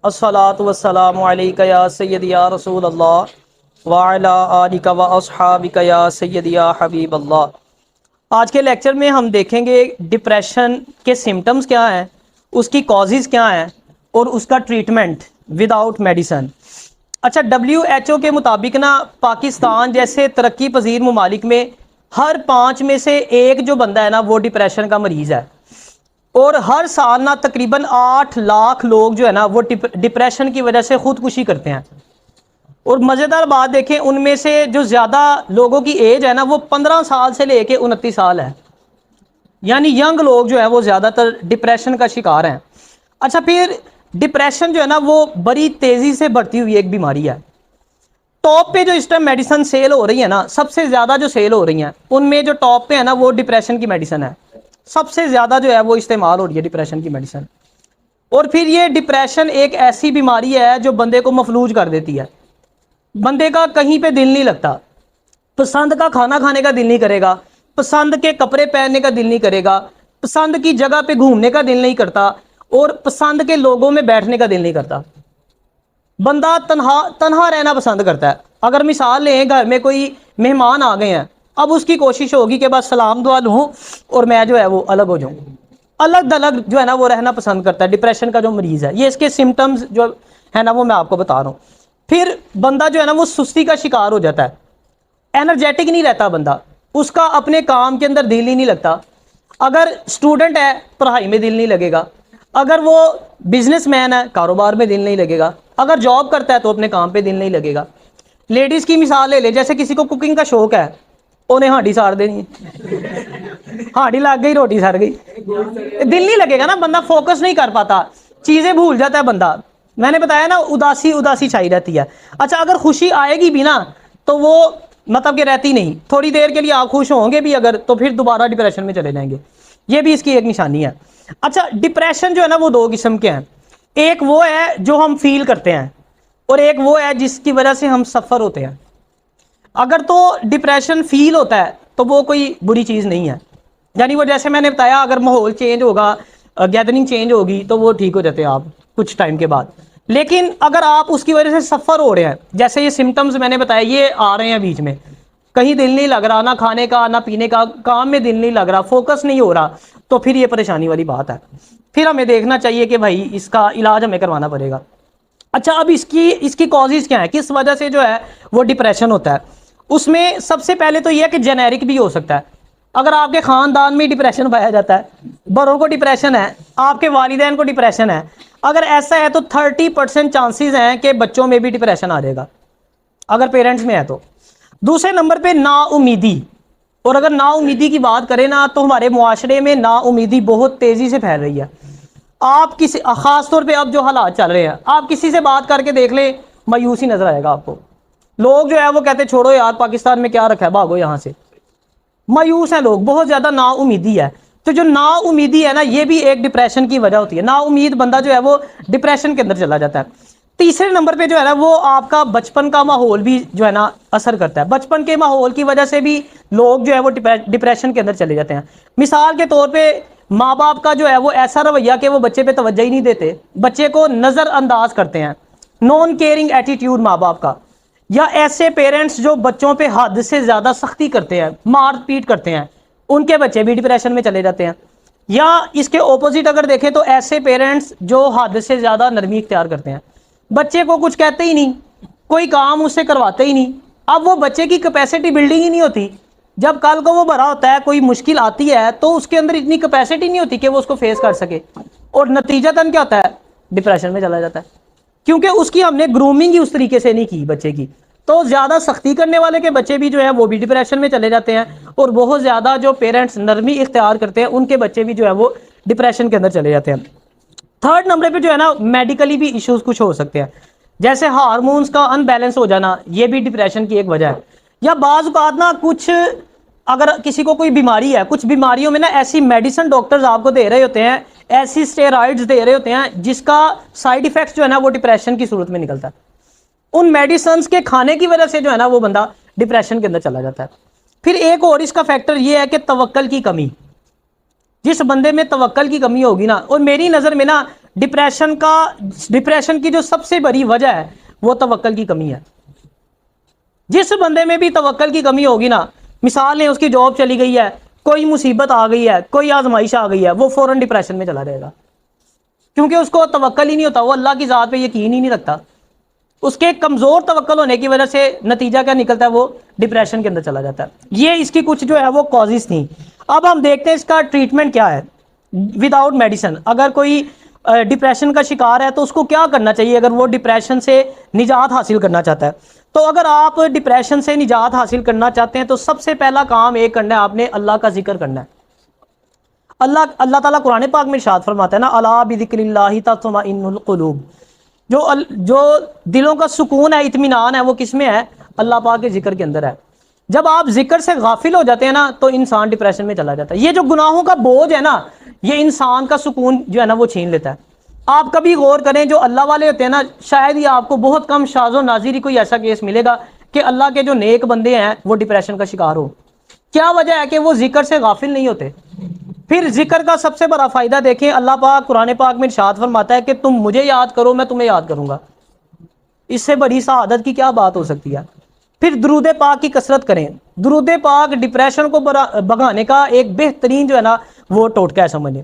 الصلاۃ والسلام علیک یا سیدی یا رسول اللہ وعلی آلک و اصحابک یا سیدی یا حبیب اللہ۔ آج کے لیکچر میں ہم دیکھیں گے ڈپریشن کے سمٹمز کیا ہیں، اس کی کازز کیا ہیں اور اس کا ٹریٹمنٹ وداؤٹ میڈیسن۔ اچھا، WHO کے مطابق نا پاکستان جیسے ترقی پذیر ممالک میں ہر 5 میں سے ایک جو بندہ ہے نا وہ ڈپریشن کا مریض ہے، اور ہر سال نا تقریباً 8 لاکھ لوگ جو ہے نا وہ ڈپریشن کی وجہ سے خودکشی کرتے ہیں۔ اور مزیدار بات دیکھیں، ان میں سے جو زیادہ لوگوں کی ایج ہے نا وہ 15 سال سے لے کے 29 سال ہے، یعنی ینگ لوگ جو ہے وہ زیادہ تر ڈپریشن کا شکار ہیں۔ اچھا، پھر ڈپریشن جو ہے نا وہ بڑی تیزی سے بڑھتی ہوئی ایک بیماری ہے۔ ٹاپ پہ جو اس ٹائم میڈیسن سیل ہو رہی ہے نا، سب سے زیادہ جو سیل ہو رہی ہیں ان میں جو ٹاپ پہ ہے نا وہ ڈپریشن کی میڈیسن ہے، سب سے زیادہ جو ہے وہ استعمال ہو رہی ہے ڈپریشن کی میڈیسن۔ اور پھر یہ ڈپریشن ایک ایسی بیماری ہے جو بندے کو مفلوج کر دیتی ہے، بندے کا کہیں پہ دل نہیں لگتا، پسند کا کھانا کھانے کا دل نہیں کرے گا، پسند کے کپڑے پہننے کا دل نہیں کرے گا، پسند کی جگہ پہ گھومنے کا دل نہیں کرتا، اور پسند کے لوگوں میں بیٹھنے کا دل نہیں کرتا۔ بندہ تنہا رہنا پسند کرتا ہے۔ اگر مثال لیں، گھر میں کوئی مہمان آ گئے ہیں، اب اس کی کوشش ہوگی کہ بس سلام دعا لوں اور میں جو ہے وہ الگ ہو جاؤں، الگ دلگ جو ہے نا وہ رہنا پسند کرتا ہے۔ ڈپریشن کا جو مریض ہے، یہ اس کے سمٹمز جو ہے نا وہ میں آپ کو بتا رہا ہوں۔ پھر بندہ جو ہے نا وہ سستی کا شکار ہو جاتا ہے، انرجیٹک نہیں رہتا بندہ، اس کا اپنے کام کے اندر دل ہی نہیں لگتا۔ اگر اسٹوڈنٹ ہے پڑھائی میں دل نہیں لگے گا، اگر وہ بزنس مین ہے کاروبار میں دل نہیں لگے گا، اگر جاب کرتا ہے تو اپنے کام پہ دل نہیں لگے گا۔ لیڈیز کی مثال لے لے، جیسے کسی کو کوکنگ کا شوق ہے، انہیں ہانڈی ساڑ دینی ہے، ہانڈی لگ گئی روٹی سڑ گئی، دل نہیں لگے گا نا، بندہ فوکس نہیں کر پاتا، چیزیں بھول جاتا ہے بندہ۔ میں نے بتایا نا اداسی چھائی رہتی ہے۔ اچھا، اگر خوشی آئے گی بھی نا تو وہ مطلب کہ رہتی نہیں، تھوڑی دیر کے لیے آپ خوش ہوں گے بھی اگر، تو پھر دوبارہ ڈپریشن میں چلے جائیں گے، یہ بھی اس کی ایک نشانی ہے۔ اچھا، ڈپریشن جو ہے نا وہ 2 قسم کے ہیں، ایک وہ ہے جو ہم فیل کرتے ہیں، اور ایک وہ ہے جس کی وجہ سے ہم سفر ہوتے ہیں۔ اگر تو ڈپریشن فیل ہوتا ہے تو وہ کوئی بری چیز نہیں ہے، یعنی وہ جیسے میں نے بتایا اگر ماحول چینج ہوگا، گیدرنگ چینج ہوگی تو وہ ٹھیک ہو جاتے ہیں آپ کچھ ٹائم کے بعد۔ لیکن اگر آپ اس کی وجہ سے سفر ہو رہے ہیں، جیسے یہ سمٹمز میں نے بتایا یہ آ رہے ہیں بیچ میں، کہیں دل نہیں لگ رہا، نہ کھانے کا نہ پینے کا، کام میں دل نہیں لگ رہا، فوکس نہیں ہو رہا، تو پھر یہ پریشانی والی بات ہے، پھر ہمیں دیکھنا چاہیے کہ بھائی اس کا علاج ہمیں کروانا پڑے گا۔ اچھا، اب اس کی کازز کیا ہے، کس وجہ سے جو ہے وہ ڈپریشن ہوتا ہے؟ اس میں سب سے پہلے تو یہ ہے کہ جنیرک بھی ہو سکتا ہے۔ اگر آپ کے خاندان میں ڈپریشن پایا جاتا ہے، بڑوں کو ڈپریشن ہے، آپ کے والدین کو ڈپریشن ہے، اگر ایسا ہے تو 30% چانسز ہیں کہ بچوں میں بھی ڈپریشن آ جائے گا اگر پیرنٹس میں ہے تو۔ دوسرے نمبر پہ نا امیدی، اور اگر نا امیدی کی بات کریں نا تو ہمارے معاشرے میں نا امیدی بہت تیزی سے پھیل رہی ہے۔ آپ کسی خاص طور پہ اب جو حالات چل رہے ہیں، آپ کسی سے بات کر کے دیکھ لیں، مایوس ہی نظر آئے گا آپ کو۔ لوگ جو ہے وہ کہتے چھوڑو یار پاکستان میں کیا رکھا ہے، بھاگو یہاں سے، مایوس ہیں لوگ، بہت زیادہ نا امیدی ہے۔ تو جو نا امیدی ہے نا یہ بھی ایک ڈپریشن کی وجہ ہوتی ہے، نا امید بندہ جو ہے وہ ڈپریشن کے اندر چلا جاتا ہے۔ تیسرے نمبر پہ جو ہے نا وہ آپ کا بچپن کا ماحول بھی جو ہے نا اثر کرتا ہے، بچپن کے ماحول کی وجہ سے بھی لوگ جو ہے وہ ڈپریشن کے اندر چلے جاتے ہیں۔ مثال کے طور پہ ماں باپ کا جو ہے وہ ایسا رویہ کہ وہ بچے پہ توجہ ہی نہیں دیتے، بچے کو نظر انداز کرتے ہیں، نان کیئرنگ ایٹیٹیوڈ ماں باپ کا، یا ایسے پیرنٹس جو بچوں پہ حد سے زیادہ سختی کرتے ہیں، مار پیٹ کرتے ہیں، ان کے بچے بھی ڈپریشن میں چلے جاتے ہیں۔ یا اس کے اپوزٹ اگر دیکھیں تو ایسے پیرنٹس جو حد سے زیادہ نرمی اختیار کرتے ہیں، بچے کو کچھ کہتے ہی نہیں، کوئی کام اس سے کرواتے ہی نہیں، اب وہ بچے کی کیپیسٹی بلڈنگ ہی نہیں ہوتی، جب کل کو وہ بڑا ہوتا ہے کوئی مشکل آتی ہے تو اس کے اندر اتنی کیپیسٹی نہیں ہوتی کہ وہ اس کو فیس کر سکے، اور نتیجتاً کیا ہوتا ہے، ڈپریشن میں چلا جاتا ہے، کیونکہ اس کی ہم نے گرومنگ ہی اس طریقے سے نہیں کی بچے کی۔ تو زیادہ سختی کرنے والے کے بچے بھی جو ہے وہ بھی ڈپریشن میں چلے جاتے ہیں، اور بہت زیادہ جو پیرنٹس نرمی اختیار کرتے ہیں ان کے بچے بھی جو ہے وہ ڈپریشن کے اندر چلے جاتے ہیں۔ تھرڈ نمبر پہ جو ہے نا میڈیکلی بھی ایشوز کچھ ہو سکتے ہیں، جیسے ہارمونز کا ان بیلنس ہو جانا، یہ بھی ڈپریشن کی ایک وجہ ہے۔ یا بعض اوقات نا کچھ اگر کسی کو کوئی بیماری ہے، کچھ بیماریوں میں نا ایسی میڈیسن ڈاکٹرز آپ کو دے رہے ہوتے ہیں، ایسی اسٹیرائڈز دے رہے ہوتے ہیں جس کا سائیڈ ایفیکٹس جو ہے نا وہ ڈپریشن کی صورت میں نکلتا ہے، ان میڈیسنز کے کھانے کی وجہ سے جو ہے نا وہ بندہ ڈپریشن کے اندر چلا جاتا ہے۔ پھر ایک اور اس کا فیکٹر یہ ہے کہ توکل کی کمی، جس بندے میں توکل کی کمی ہوگی نا، اور میری نظر میں نا ڈپریشن کی جو سب سے بڑی وجہ ہے وہ توکل کی کمی ہے. جس بندے میں بھی توکل کی کمی ہوگی نا، مثال ہے اس کی جاب چلی گئی ہے، کوئی مصیبت آ گئی ہے، کوئی آزمائش آ گئی ہے، وہ فوراً ڈپریشن میں چلا جائے گا، کیونکہ اس کو توکل ہی نہیں ہوتا، وہ اللہ کی ذات پہ یقین ہی نہیں رکھتا. اس کے کمزور توکل ہونے کی وجہ سے نتیجہ کیا نکلتا ہے، وہ ڈپریشن کے اندر چلا جاتا ہے. یہ اس کی کچھ جو ہے وہ کازز تھیں. اب ہم دیکھتے ہیں اس کا ٹریٹمنٹ کیا ہے وداؤٹ میڈیسن. اگر کوئی ڈپریشن کا شکار ہے تو اس کو کیا کرنا چاہیے اگر وہ ڈپریشن سے نجات حاصل کرنا چاہتا ہے. تو اگر آپ ڈپریشن سے نجات حاصل کرنا چاہتے ہیں تو سب سے پہلا کام ایک کرنا ہے، آپ نے اللہ کا ذکر کرنا ہے. اللہ تعالیٰ قرآن پاک میں ارشاد فرماتا ہے نا، الا بذکر اللہ تطمئن القلوب. جو دلوں کا سکون ہے، اطمینان ہے، وہ کس میں ہے؟ اللہ پاک کے ذکر کے اندر ہے. جب آپ ذکر سے غافل ہو جاتے ہیں نا تو انسان ڈپریشن میں چلا جاتا ہے. یہ جو گناہوں کا بوجھ ہے نا، یہ انسان کا سکون جو ہے نا وہ چھین لیتا ہے. آپ کبھی غور کریں، جو اللہ والے ہوتے ہیں نا، شاید ہی آپ کو بہت کم شاذ و نادر ہی کوئی ایسا کیس ملے گا کہ اللہ کے جو نیک بندے ہیں وہ ڈپریشن کا شکار ہو. کیا وجہ ہے کہ وہ ذکر سے غافل نہیں ہوتے. پھر ذکر کا سب سے بڑا فائدہ دیکھیں، اللہ پاک قرآن پاک میں ارشاد فرماتا ہے کہ تم مجھے یاد کرو، میں تمہیں یاد کروں گا. اس سے بڑی سعادت کی کیا بات ہو سکتی ہے. پھر درود پاک کی کثرت کریں. درود پاک ڈپریشن کو بھگانے کا ایک بہترین جو ہے نا وہ ٹوٹکا ہے سمجھیں.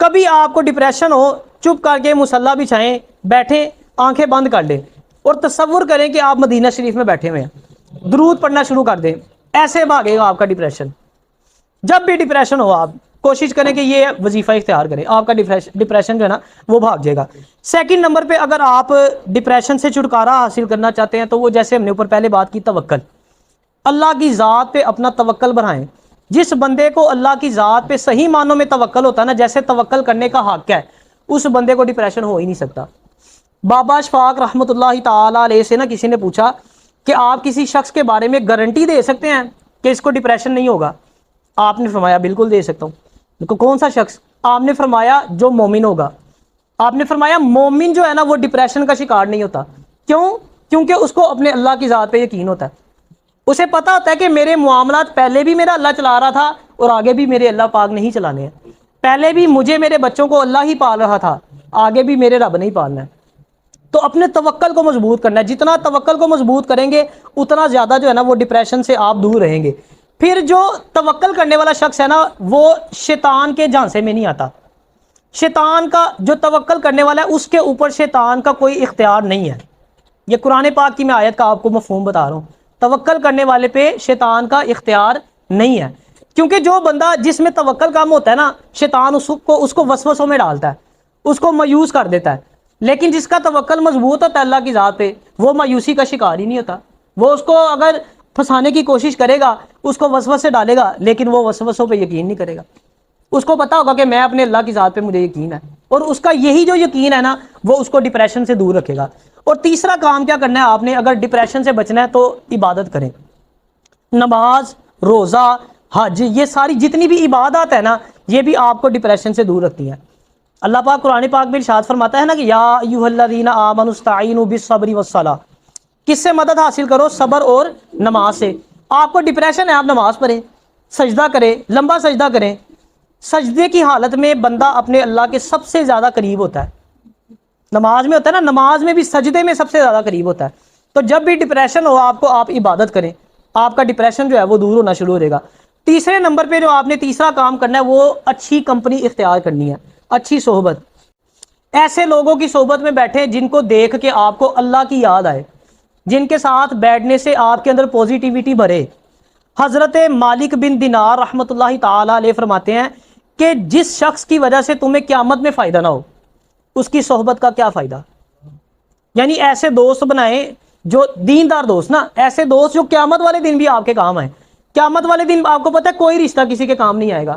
کبھی آپ کو ڈپریشن ہو، چپ کر کے مصلی بچھائیں، بیٹھیں، آنکھیں بند کر لیں اور تصور کریں کہ آپ مدینہ شریف میں بیٹھے ہوئے ہیں، درود پڑھنا شروع کر دیں. ایسے بھاگے گا آپ کا ڈپریشن. جب بھی ڈپریشن ہو آپ کوشش کریں کہ یہ وظیفہ اختیار کریں، آپ کا ڈپریشن جو ہے نا وہ بھاگ جائے گا. سیکنڈ نمبر پہ اگر آپ ڈپریشن سے چھٹکارا حاصل کرنا چاہتے ہیں تو وہ جیسے ہم نے اوپر پہلے بات کی، توکل. اللہ کی ذات پہ اپنا توکل بڑھائیں. جس بندے کو اللہ کی ذات پہ صحیح معنوں میں توکل ہوتا ہے نا، جیسے توکل کرنے کا حق ہے، اس بندے کو ڈپریشن ہو ہی نہیں سکتا. بابا اشفاق رحمۃ اللہ تعالی علیہ سے نا کسی نے پوچھا کہ آپ کسی شخص کے بارے میں گارنٹی دے سکتے ہیں کہ اس کو ڈپریشن نہیں ہوگا؟ آپ نے فرمایا بالکل دے سکتا ہوں. کون سا شخص؟ آپ نے فرمایا جو مومن ہوگا. آپ نے فرمایا مومن جو ہے نا وہ ڈپریشن کا شکار نہیں ہوتا. کیوں؟ کیونکہ اس کو اپنے اللہ کی ذات پہ یقین ہوتا ہے. اسے پتا ہوتا ہے کہ میرے معاملات پہلے بھی میرا اللہ چلا رہا تھا اور آگے بھی میرے اللہ پاک نہیں چلانے ہیں. پہلے بھی مجھے میرے بچوں کو اللہ ہی پال رہا تھا، آگے بھی میرے رب نہیں پالنا ہے. تو اپنے توکل کو مضبوط کرنا ہے. جتنا توکل کو مضبوط کریں گے اتنا زیادہ جو ہے نا وہ ڈپریشن سے آپ دور رہیں گے. پھر جو توکل کرنے والا شخص ہے نا وہ شیطان کے جھانسے میں نہیں آتا. شیطان کا جو توکل کرنے والا ہے اس کے اوپر شیطان کا کوئی اختیار نہیں ہے. یہ قرآن پاک کی میں آیت کا آپ کو مفہوم بتا رہا ہوں. توکل کرنے والے پہ شیطان کا اختیار نہیں ہے، کیونکہ جو بندہ جس میں توکل کم ہوتا ہے نا، شیطان اس کو وسوسوں میں ڈالتا ہے، اس کو مایوس کر دیتا ہے. لیکن جس کا توکل مضبوط ہوتا ہے اللہ کی ذات پہ، وہ مایوسی کا شکار ہی نہیں ہوتا. وہ اس کو اگر پھنسانے کی کوشش کرے گا، اس کو وسوسے ڈالے گا، لیکن وہ وسوسوں پہ یقین نہیں کرے گا. اس کو پتا ہوگا کہ میں اپنے اللہ کی ذات پہ مجھے یقین ہے، اور اس کا یہی جو یقین ہے نا وہ اس کو ڈپریشن سے دور رکھے گا. اور تیسرا کام کیا کرنا ہے آپ نے اگر ڈپریشن سے بچنا ہے تو عبادت کریں. نماز، روزہ، حج، یہ ساری جتنی بھی عبادات ہے نا یہ بھی آپ کو ڈپریشن سے دور رکھتی ہیں. اللہ پاک قرآن پاک میں ارشاد فرماتا ہے نا کہ یا ایھا الذین آمنوا استعینوا بالصبر والصلاۃ. کس سے مدد حاصل کرو؟ صبر اور نماز سے. آپ کو ڈپریشن ہے، آپ نماز پڑھیں، سجدہ کریں، لمبا سجدہ کریں. سجدے کی حالت میں بندہ اپنے اللہ کے سب سے زیادہ قریب ہوتا ہے. نماز میں ہوتا ہے نا، نماز میں بھی سجدے میں سب سے زیادہ قریب ہوتا ہے. تو جب بھی ڈپریشن ہو آپ عبادت کریں، آپ کا ڈپریشن جو ہے وہ دور ہونا شروع ہو جائے گا. تیسرے نمبر پہ جو آپ نے تیسرا کام کرنا ہے وہ اچھی کمپنی اختیار کرنی ہے، اچھی صحبت. ایسے لوگوں کی صحبت میں بیٹھیں جن کو دیکھ کے آپ کو اللہ کی یاد آئے، جن کے ساتھ بیٹھنے سے آپ کے اندر پوزیٹیوٹی بھرے. حضرت مالک بن دینار رحمۃ اللہ تعالی علیہ فرماتے ہیں کہ جس شخص کی وجہ سے تمہیں قیامت میں فائدہ نہ ہو، اس کی صحبت کا کیا فائدہ. یعنی ایسے دوست بنائیں جو دیندار دوست، نا ایسے دوست جو قیامت والے دن بھی آپ کے کام آئیں. قیامت والے دن آپ کو پتہ ہے کوئی رشتہ کسی کے کام نہیں آئے گا،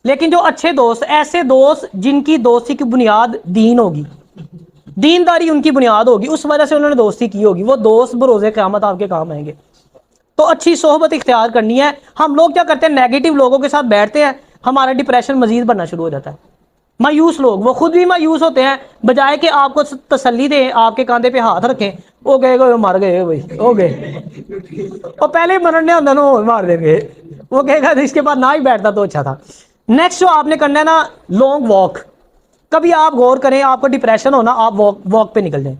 لیکن جو اچھے دوست، ایسے دوست جن کی دوستی کی بنیاد دین ہوگی، دینداری ان کی بنیاد ہوگی، اس وجہ سے انہوں نے دوستی کی ہوگی، وہ دوست بروز قیامت آپ کے کام آئیں گے. تو اچھی صحبت اختیار کرنی ہے. ہم لوگ کیا کرتے ہیں، نیگیٹو لوگوں کے ساتھ بیٹھتے ہیں، ہمارا ڈپریشن مزید بڑھنا شروع ہو جاتا ہے. مایوس لوگ، وہ خود بھی مایوس ہوتے ہیں، بجائے کہ آپ کو تسلی دیں، آپ کے کاندھے پہ ہاتھ رکھیں، وہ کہے گا مر گئے بھائی، ہو گئے، وہ پہلے مرنے ہوتا نا مار دیں گے، وہ کہے گا اس کے بعد نہ ہی بیٹھتا تو اچھا تھا. نیکسٹ جو آپ نے کرنا ہے نا، لانگ واک. کبھی آپ غور کریں، آپ کو ڈپریشن ہونا، آپ واک پہ نکل جائیں.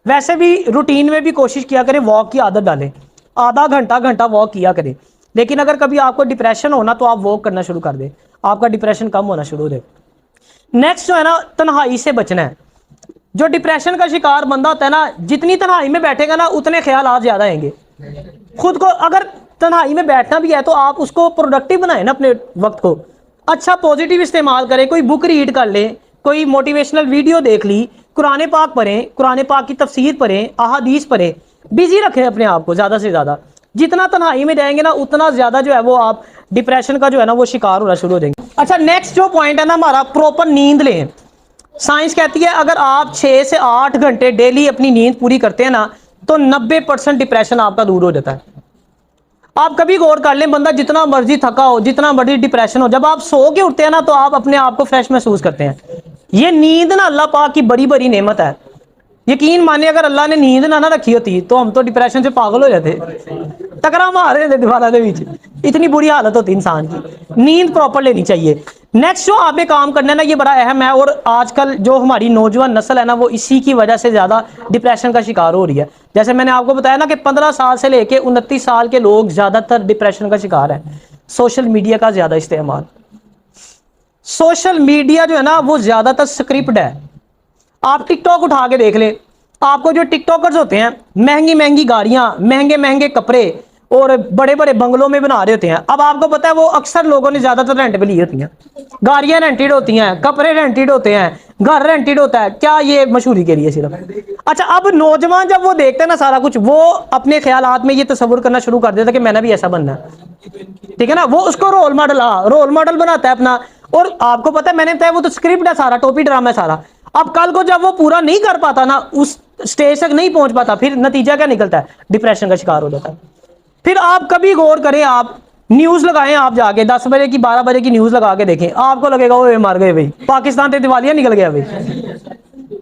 ویسے بھی روٹین میں بھی کوشش کیا کریں واک کی عادت ڈالیں، آدھا گھنٹہ واک کیا کریں. لیکن اگر کبھی آپ کو ڈپریشن ہونا تو آپ واک کرنا شروع کر دیں، آپ کا ڈپریشن کم ہونا شروع ہو جائے. نیکسٹ جو ہے نا، تنہائی سے بچنا ہے. جو ڈپریشن کا شکار بندہ ہوتا ہے نا، جتنی تنہائی میں بیٹھے گا نا اتنے خیالات زیادہ آئیں گے. خود کو اگر تنہائی میں بیٹھنا بھی ہے تو آپ اس کو پروڈکٹیو بنائیں نا، اپنے وقت کو اچھا پازیٹیو استعمال کریں. کوئی بک ریڈ کر لیں، کوئی موٹیویشنل ویڈیو دیکھ لی، قرآن پاک پڑھیں، قرآن پاک کی تفسیر پڑھیں، احادیث پڑھیں. بزی رکھیں اپنے آپ کو زیادہ سے زیادہ. جتنا تنہائی میں جائیں گے نا اتنا زیادہ جو ہے وہ آپ ڈپریشن کا جو ہے نا وہ شکار ہونا شروع ہو جائیں گے. اچھا نیکسٹ جو پوائنٹ ہے نا ہمارا، پراپر نیند لیں. سائنس کہتی ہے اگر آپ 6 سے 8 گھنٹے ڈیلی اپنی نیند پوری کرتے ہیں نا تو 90% ڈپریشن آپ کا دور ہو جاتا ہے. آپ کبھی غور کر لیں، بندہ جتنا مرضی تھکا ہو، جتنا مرضی ڈپریشن ہو، جب آپ سو کے اٹھتے ہیں نا تو آپ اپنے آپ کو فریش محسوس کرتے ہیں. یہ نیند نا اللہ پاک کی بڑی بڑی نعمت ہے. یقین مانے اگر اللہ نے نیند نہ رکھی ہوتی تو ہم تو ڈپریشن سے پاگل ہو جاتے، ٹکرا مار رہے تھے دیواروں کے بیچ. اتنی بری حالت ہوتی انسان کی. نیند پراپر لینی چاہیے. نیکسٹ جو آپ نے کام کرنا ہے نا، یہ بڑا اہم ہے، اور آج کل جو ہماری نوجوان نسل ہے نا وہ اسی کی وجہ سے زیادہ ڈپریشن کا شکار ہو رہی ہے. جیسے میں نے آپ کو بتایا نا کہ 15 سال سے لے کے 29 سال کے لوگ زیادہ تر ڈپریشن کا شکار ہیں. سوشل میڈیا کا زیادہ استعمال. سوشل میڈیا جو ہے نا وہ زیادہ تر سکرپٹ ہے. آپ ٹک ٹاک اٹھا کے دیکھ لیں، آپ کو جو ٹک ٹاکرز ہوتے ہیں مہنگی مہنگی گاڑیاں، مہنگے مہنگے کپڑے اور بڑے بڑے بنگلوں میں بنا رہے ہوتے ہیں. اب آپ کو پتا ہے وہ اکثر لوگوں نے زیادہ تر رینٹ پہ لی ہوتی ہیں. گاڑیاں رینٹڈ ہوتی ہیں، کپڑے رینٹڈ ہوتے ہیں، گھر رینٹڈ ہوتا ہے. کیا یہ مشہوری کے لیے صرف؟ اچھا اب نوجوان جب وہ دیکھتے ہیں نا سارا کچھ، وہ اپنے خیالات میں یہ تصور کرنا شروع کر دیتا ہے کہ میں نے بھی ایسا بننا ہے. ٹھیک ہے نا، وہ اس کو رول ماڈل بناتا ہے اپنا. اور آپ کو پتا ہے میں نے بتایا وہ تو اسکرپٹ ہے سارا، ٹوپی ڈرامہ ہے سارا. اب کل کو جب وہ پورا نہیں کر پاتا نا، اس سٹیج تک نہیں پہنچ پاتا، پھر نتیجہ کیا نکلتا ہے؟ ڈپریشن کا شکار ہو جاتا ہے. پھر آپ کبھی غور کریں، آپ نیوز لگائیں، آپ جا کے 10 بجے کی 12 بجے کی نیوز لگا کے دیکھیں، آپ کو لگے گا وہ مر گئے بھائی، پاکستان سے دیوالیاں نکل گیا بھائی.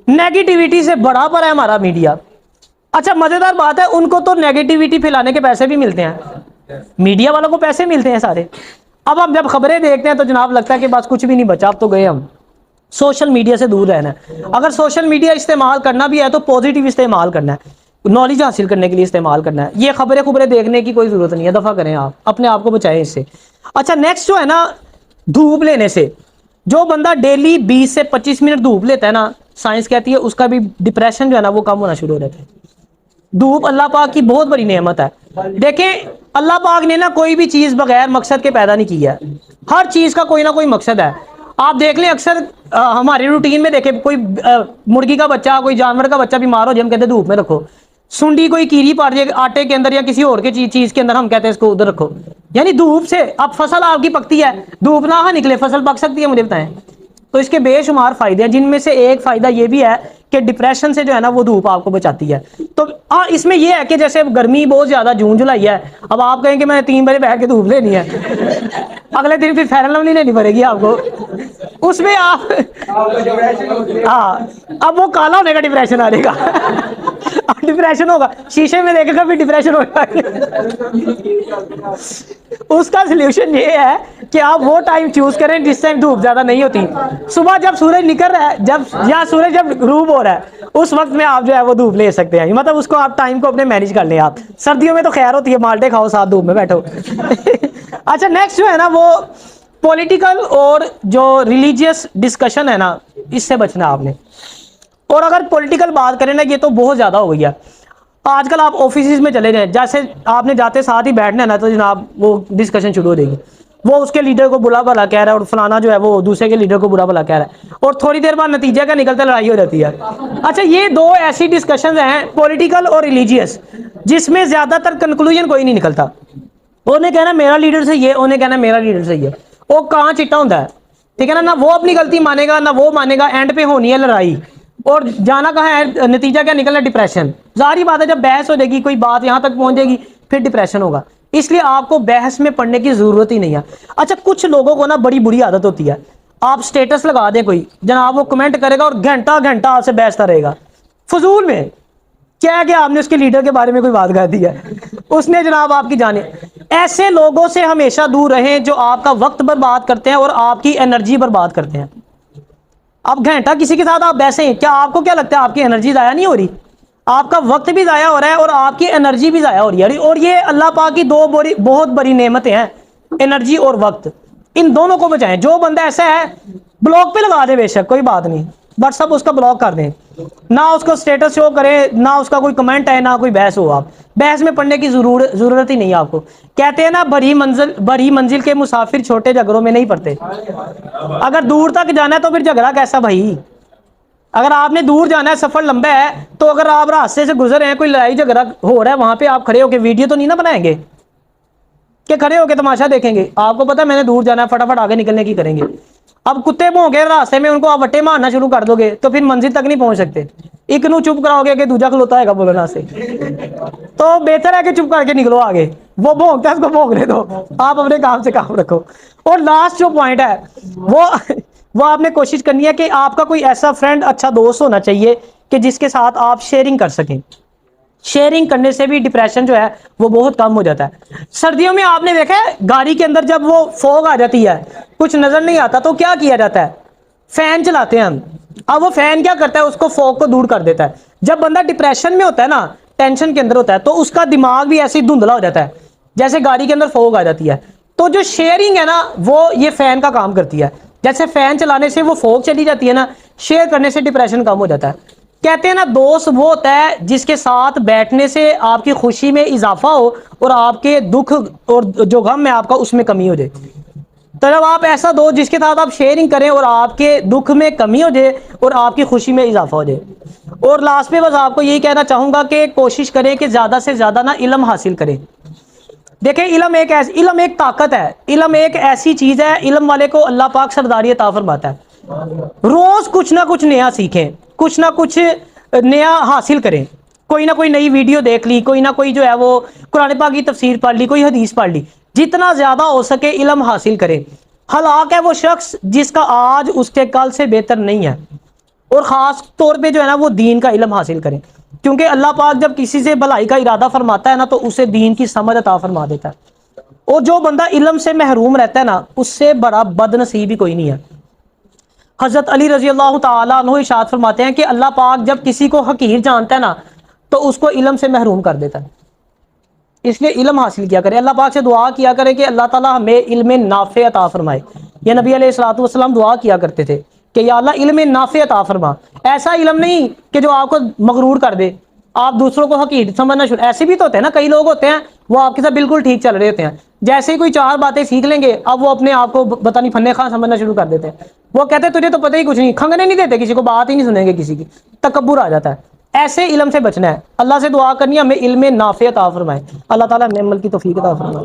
نیگیٹیوٹی سے بڑا پر ہے ہمارا میڈیا. اچھا مزیدار بات ہے، ان کو تو نیگیٹیوٹی پھیلانے کے پیسے بھی ملتے ہیں، میڈیا والوں کو پیسے ملتے ہیں سارے. اب ہم جب خبریں دیکھتے ہیں تو جناب لگتا ہے کہ بس کچھ بھی نہیں بچا، اب تو گئے ہم. سوشل میڈیا سے دور رہنا ہے. اگر سوشل میڈیا استعمال کرنا بھی ہے تو پازیٹیو استعمال کرنا ہے، نالج حاصل کرنے کے لیے استعمال کرنا ہے. یہ خبریں دیکھنے کی کوئی ضرورت نہیں ہے، دفعہ کریں، آپ اپنے آپ کو بچائیں اس سے. اچھا نیکسٹ جو ہے نا، دھوپ لینے سے. جو بندہ ڈیلی 20 سے 25 منٹ دھوپ لیتا ہے نا، سائنس کہتی ہے اس کا بھی ڈپریشن جو ہے نا وہ کم ہونا شروع ہو جاتا ہے. دھوپ اللہ پاک کی بہت بڑی نعمت ہے. دیکھیں اللہ پاک نے نا کوئی بھی چیز بغیر مقصد کے پیدا نہیں کی ہے. ہر چیز کا کوئی نہ کوئی مقصد ہے. آپ دیکھ لیں اکثر ہماری روٹین میں دیکھیں، کوئی مرغی کا بچہ، کوئی جانور کا بچہ بیمار ہو جائے ہم کہتے ہیں دھوپ میں رکھو. سنڈی کوئی کیری پڑ جائے آٹے کے اندر یا کسی اور کی چیز کے اندر، ہم کہتے ہیں اس کو ادھر رکھو. یعنی دھوپ سے اب فصل آپ کی پکتی ہے، دھوپ نہ نکلے فصل پک سکتی ہے؟ مجھے بتائیں. تو اس کے بے شمار فائدے ہیں، جن میں سے ایک فائدہ یہ بھی ہے کہ ڈپریشن سے جو ہے نا وہ دھوپ آپ کو بچاتی ہے. تو اس میں یہ ہے کہ جیسے گرمی بہت زیادہ جون جولائی ہے، اب آپ کہیں کہ میں 3 بجے بیٹھ کے دھوپ لینی ہے، اگلے دن پھر فیرن لولی لینی پڑے گی آپ کو. اس میں آپ ہاں اب وہ کالا ہونے کا ڈپریشن آ جائے گا. ڈپریشن ہوگا، شیشے میں دیکھے گا پھر ڈپریشن ہوگا. اس کا سلوشن یہ ہے کہ آپ وہ ٹائم چوز کریں جس ٹائم دھوپ زیادہ نہیں ہوتی. صبح جب سورج نکل رہا ہے، یا سورج جب غروب ہو رہا ہے، اس وقت میں آپ جو ہے وہ دھوپ لے سکتے ہیں. مطلب اس کو آپ ٹائم کو اپنے مینیج کر لیں. آپ سردیوں میں تو خیر ہوتی ہے، مالٹے کھاؤ ساتھ دھوپ میں بیٹھو. اچھا نیکسٹ جو ہے نا وہ پولیٹیکل اور جو ریلیجیس ڈسکشن ہے نا، اس سے بچنا آپ نے. اور اگر پولیٹیکل بات کریں نا، یہ تو بہت زیادہ ہو گئی ہے. آج کل آپ آفیسز میں چلے جائیں، جیسے آپ نے جاتے ساتھ ہی بیٹھنا ہے نا تو جناب وہ ڈسکشن شروع ہو جائے گی. وہ اس کے لیڈر کو برا بھلا کہہ رہا ہے اور فلانا جو ہے وہ دوسرے کے لیڈر کو برا بھلا کہہ رہا ہے، اور تھوڑی دیر بعد نتیجہ کیا نکلتا ہے؟ لڑائی ہو جاتی ہے. اچھا یہ دو ایسی ڈسکشنز ہیں، پولیٹیکل اور ریلیجیس، جس میں زیادہ تر کنکلوژن کوئی نہیں نکلتا. انہیں کہنا میرا لیڈر صحیح ہے، انہیں کہنا میرا لیڈر صحیح ہے. وہ کہاں چٹا ہوتا ہے؟ ٹھیک ہے نا، نہ وہ اپنی غلطی مانے گا نہ وہ مانے گا، اینڈ پہ ہونی ہے لڑائی. اور جانا کہاں ہے؟ نتیجہ کیا نکلنا؟ ڈپریشن. ظاہری بات ہے جب بحث ہو جائے گی، کوئی بات یہاں تک پہنچ جائے گی، پھر ڈپریشن ہوگا. اس لیے آپ کو بحث میں پڑھنے کی ضرورت ہی نہیں ہے. اچھا کچھ لوگوں کو نا بڑی بری عادت ہوتی ہے، آپ سٹیٹس لگا دیں کوئی جناب، وہ کمنٹ کرے گا اور گھنٹہ گھنٹہ آپ سے بحثتا رہے گا فضول میں. کیا ہے کہ آپ نے اس کے لیڈر کے بارے میں کوئی بات کر دی ہے، اس نے جناب آپ کی جانے. ایسے لوگوں سے ہمیشہ دور رہیں جو آپ کا وقت برباد کرتے ہیں اور آپ کی انرجی برباد کرتے ہیں. اب گھنٹہ کسی کے ساتھ آپ بیسیں، کیا آپ کو کیا لگتا ہے آپ کی انرجی ضائع نہیں ہو رہی؟ آپ کا وقت بھی ضائع ہو رہا ہے اور آپ کی انرجی بھی ضائع ہو رہی ہے، اور یہ اللہ پاک کی دو بہت بڑی نعمتیں ہیں، انرجی اور وقت، ان دونوں کو بچائیں۔ جو بندہ ایسا ہے بلاک پہ لگا دے، بے شک کوئی بات نہیں، واٹس ایپ اس کا بلاک کر دیں، نہ اس کو اسٹیٹس شو کرے، نہ اس کا کوئی کمنٹ ہے، نہ کوئی بحث ہو۔ آپ بحث میں پڑھنے کی ضرورت ہی نہیں ہے آپ کو۔ کہتے ہیں نا بڑی منزل کے مسافر چھوٹے جھگڑوں میں نہیں پڑتے۔ اگر دور تک جانا ہے تو پھر جھگڑا کیسا بھائی؟ اگر آپ نے دور جانا ہے، سفر لمبا ہے، تو اگر آپ راستے سے گزر رہے ہیں، کوئی لڑائی جھگڑا ہو رہا ہے، وہاں پہ آپ کھڑے ہو کے ویڈیو تو نہیں نہ بنائیں گے کہ کھڑے ہو کے تماشا دیکھیں گے؟ آپ کو پتا ہے میں نے دور جانا ہے، فٹافٹ آگے نکلنے کی کریں گے۔ اب کتے بھون گے راستے میں، ان کو آپ وٹے مارنا شروع کر دو گے تو پھر منزل تک نہیں پہنچ سکتے۔ ایک نو چپ کراؤ گے کہ دوجا کھلوتا ہے گا بولنا سے، تو بہتر ہے کہ چپ کر کے نکلو آگے۔ وہ بھونگتا ہے، اس کو بھونگنے دو، آپ اپنے کام سے کام رکھو۔ اور لاسٹ جو پوائنٹ ہے وہ آپ نے کوشش کرنی ہے کہ آپ کا کوئی ایسا فرینڈ، اچھا دوست ہونا چاہیے کہ جس کے ساتھ آپ شیئرنگ کر سکیں۔ شیئرنگ کرنے سے بھی ڈپریشن جو ہے وہ بہت کم ہو جاتا ہے۔ سردیوں میں آپ نے دیکھا ہے گاڑی کے اندر جب وہ فوگ آ جاتی ہے، کچھ نظر نہیں آتا، تو کیا کیا جاتا ہے؟ فین چلاتے ہیں ہم۔ اب وہ فین کیا کرتا ہے؟ اس کو فوگ کو دور کر دیتا ہے۔ جب بندہ ڈپریشن میں ہوتا ہے نا، ٹینشن کے اندر ہوتا ہے، تو اس کا دماغ بھی ایسے ہی دھندلا ہو جاتا ہے جیسے گاڑی کے اندر فوگ آ جاتی ہے۔ تو جو شیئرنگ ہے نا، وہ یہ فین کا کام کرتی ہے۔ جیسے فین چلانے سے وہ فوگ چلی جاتی ہے نا، شیئر کرنے سے ڈپریشن کم ہو جاتا ہے۔ کہتے ہیں نا دوست وہ ہوتا ہے جس کے ساتھ بیٹھنے سے آپ کی خوشی میں اضافہ ہو اور آپ کے دکھ اور جو غم ہے آپ کا اس میں کمی ہو جائے۔ تو جب آپ ایسا دو جس کے ساتھ آپ شیئرنگ کریں اور آپ کے دکھ میں کمی ہو جائے اور آپ کی خوشی میں اضافہ ہو جائے۔ اور لاسٹ میں بس آپ کو یہی کہنا چاہوں گا کہ کوشش کریں کہ زیادہ سے زیادہ نا علم حاصل کریں۔ دیکھیں علم ایک طاقت ہے، علم ایک ایسی چیز ہے، علم والے کو اللہ پاک سرداری عطا فرماتا ہے۔ روز کچھ نہ کچھ نیا سیکھیں، کچھ نہ کچھ نیا حاصل کریں۔ کوئی نہ کوئی نئی ویڈیو دیکھ لی، کوئی نہ کوئی جو ہے وہ قرآن پاک کی تفسیر پڑھ لی، کوئی حدیث پڑھ لی، جتنا زیادہ ہو سکے علم حاصل کریں۔ ہلاک ہے وہ شخص جس کا آج اس کے کل سے بہتر نہیں ہے۔ اور خاص طور پہ جو ہے نا وہ دین کا علم حاصل کریں، کیونکہ اللہ پاک جب کسی سے بھلائی کا ارادہ فرماتا ہے نا تو اسے دین کی سمجھ عطا فرما دیتا ہے۔ اور جو بندہ علم سے محروم رہتا ہے نا، اس سے بڑا بد نصیب ہی کوئی نہیں ہے۔ حضرت علی رضی اللہ تعالیٰ عنہ ارشاد فرماتے ہیں کہ اللہ پاک جب کسی کو حقیر جانتا ہے نا تو اس کو علم سے محروم کر دیتا ہے۔ اس لیے علم حاصل کیا کرے، اللہ پاک سے دعا کیا کرے کہ اللہ تعالیٰ ہمیں علم نافع عطا فرمائے۔ یہ نبی علیہ الصلوۃ والسلام دعا کیا کرتے تھے کہ یا اللہ علم نافع عطا فرما۔ ایسا علم نہیں کہ جو آپ کو مغرور کر دے، آپ دوسروں کو حقیر سمجھنا شروع۔ ایسے بھی تو ہوتے ہیں نا، کئی لوگ ہوتے ہیں وہ آپ کے ساتھ بالکل ٹھیک چل رہے ہوتے ہیں، جیسے ہی کوئی چار باتیں سیکھ لیں گے اب وہ اپنے آپ کو پتہ نہیں فنے خان سمجھنا شروع کر دیتے ہیں۔ وہ کہتے ہیں تجھے تو پتہ ہی کچھ نہیں، کھنگنے نہیں دیتے کسی کو، بات ہی نہیں سنیں گے کسی کی، تکبر آ جاتا ہے۔ ایسے علم سے بچنا ہے، اللہ سے دعا کرنی ہے ہمیں علم نافع عطا فرمائے۔ اللہ تعالیٰ ہمیں عمل کی توفیق عطا فرمائے۔